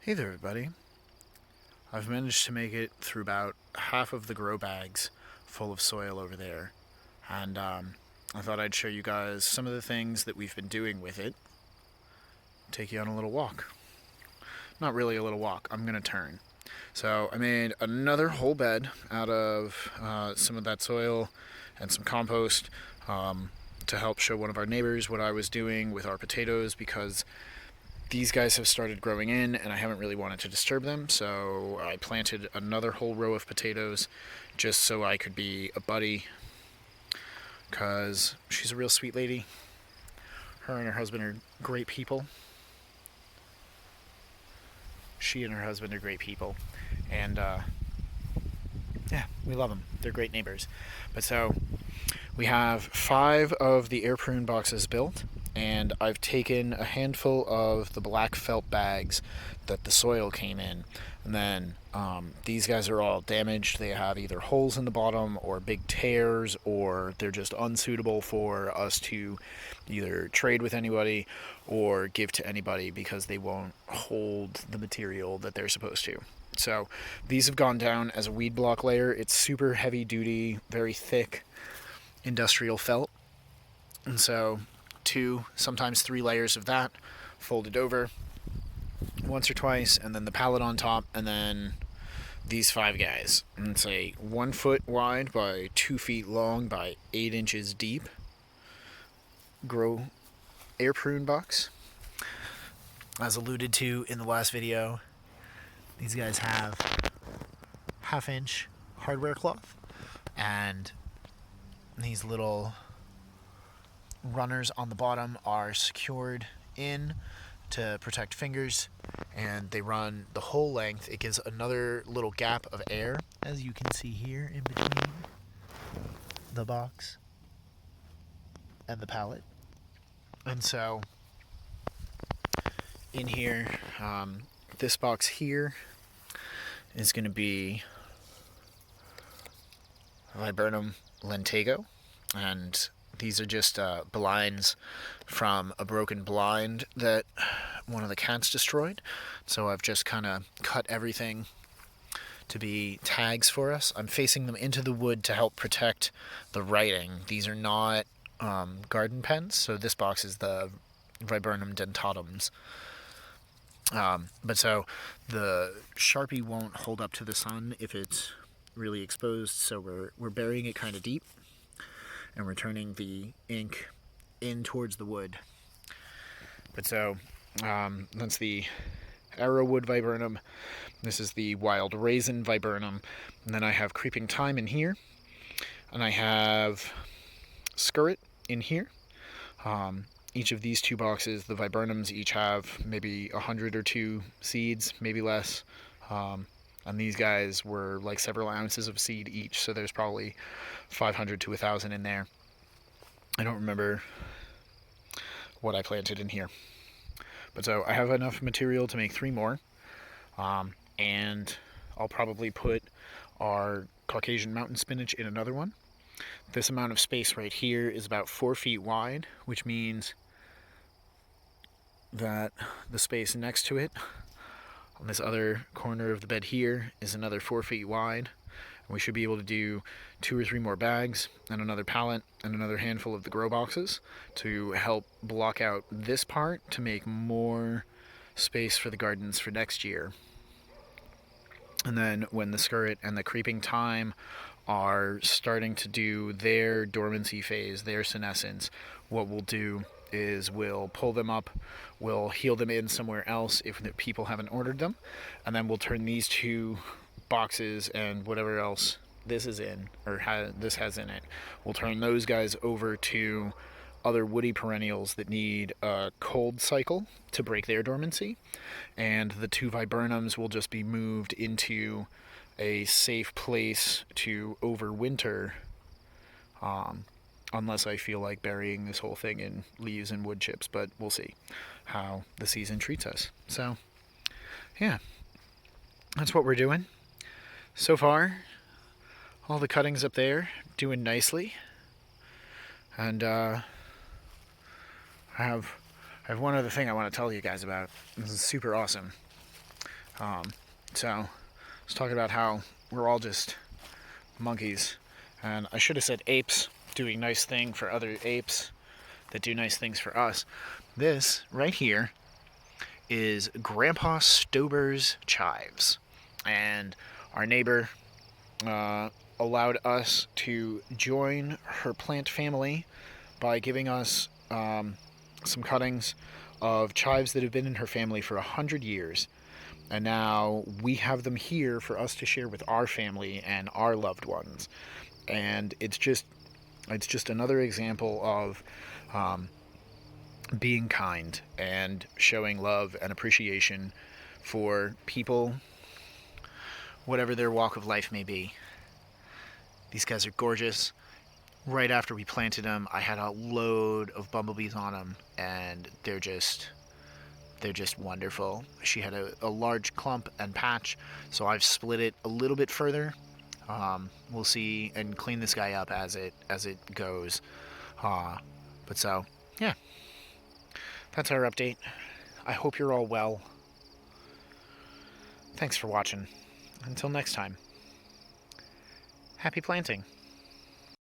Hey there, everybody. I've managed to make it through about half of the grow bags full of soil over there, and I thought I'd show you guys some of the things that we've been doing with it. Take you on a little walk. Not really a little walk, I'm gonna turn. So I made another whole bed out of some of that soil and some compost to help show one of our neighbors what I was doing with our potatoes, because these guys have started growing in and I haven't really wanted to disturb them, so I planted another whole row of potatoes just so I could be a buddy, because she's a real sweet lady. Her and her husband are great people. She and her husband are great people, and yeah, we love them. They're great neighbors. But so we have 5 of the air prune boxes built, and I've taken a handful of the black felt bags that the soil came in, and then these guys are all damaged. They have either holes in the bottom or big tears, or they're just unsuitable for us to either trade with anybody or give to anybody because they won't hold the material that they're supposed to. So these have gone down as a weed block layer. It's super heavy duty, very thick industrial felt, and so 2, sometimes 3 layers of that folded over once or twice, and then the pallet on top, and then these 5 guys. And it's a 1 foot wide by 2 feet long by 8 inches deep grow air prune box. As alluded to in the last video, these guys have 1/2 inch hardware cloth, and these little runners on the bottom are secured in to protect fingers, and they run the whole length. It gives another little gap of air, as you can see here, in between the box and the pallet. And so in here, this box here is going to be Viburnum lentego, and these are just blinds from a broken blind that one of the cats destroyed. So I've just kind of cut everything to be tags for us. I'm facing them into the wood to help protect the writing. These are not garden pens, so this box is the Viburnum dentatum's. But so the Sharpie won't hold up to the sun if it's really exposed, so we're burying it kind of deep, and we're turning the ink in towards the wood. But so that's the arrowwood viburnum. This is the wild raisin viburnum, and then I have creeping thyme in here, and I have skirret in here. Each of these 2 boxes, the viburnums, each have maybe 100 or 2 seeds, maybe less. And these guys were like several ounces of seed each, so there's probably 500 to 1,000 in there. I don't remember what I planted in here. But so I have enough material to make 3 more, and I'll probably put our Caucasian mountain spinach in another one. This amount of space right here is about 4 feet wide, which means that the space next to it on this other corner of the bed here is another 4 feet wide. And we should be able to do 2 or 3 more bags and another pallet and another handful of the grow boxes to help block out this part to make more space for the gardens for next year. And then when the skirret and the creeping thyme are starting to do their dormancy phase, their senescence, what we'll do is we'll pull them up, we'll heal them in somewhere else if the people haven't ordered them, and then we'll turn these 2 boxes and whatever else this is in, or this has in it, we'll turn those guys over to other woody perennials that need a cold cycle to break their dormancy, and the 2 viburnums will just be moved into a safe place to overwinter, unless I feel like burying this whole thing in leaves and wood chips, but we'll see how the season treats us. So yeah, that's what we're doing so far. All the cuttings up there doing nicely, and I have one other thing I want to tell you guys about. This is super awesome. So let's talk about how we're all just monkeys, and I should have said apes doing nice thing for other apes that do nice things for us. This right here is Grandpa Stober's chives, and our neighbor allowed us to join her plant family by giving us some cuttings of chives that have been in her family for 100 years. And now we have them here for us to share with our family and our loved ones. And it's just another example of being kind and showing love and appreciation for people, whatever their walk of life may be. These guys are gorgeous. Right after we planted them, I had a load of bumblebees on them, and they're just wonderful. She had a large clump and patch, so I've split it a little bit further. We'll see and clean this guy up as it goes. But so, yeah, that's our update. I hope you're all well. Thanks for watching. Until next time, happy planting.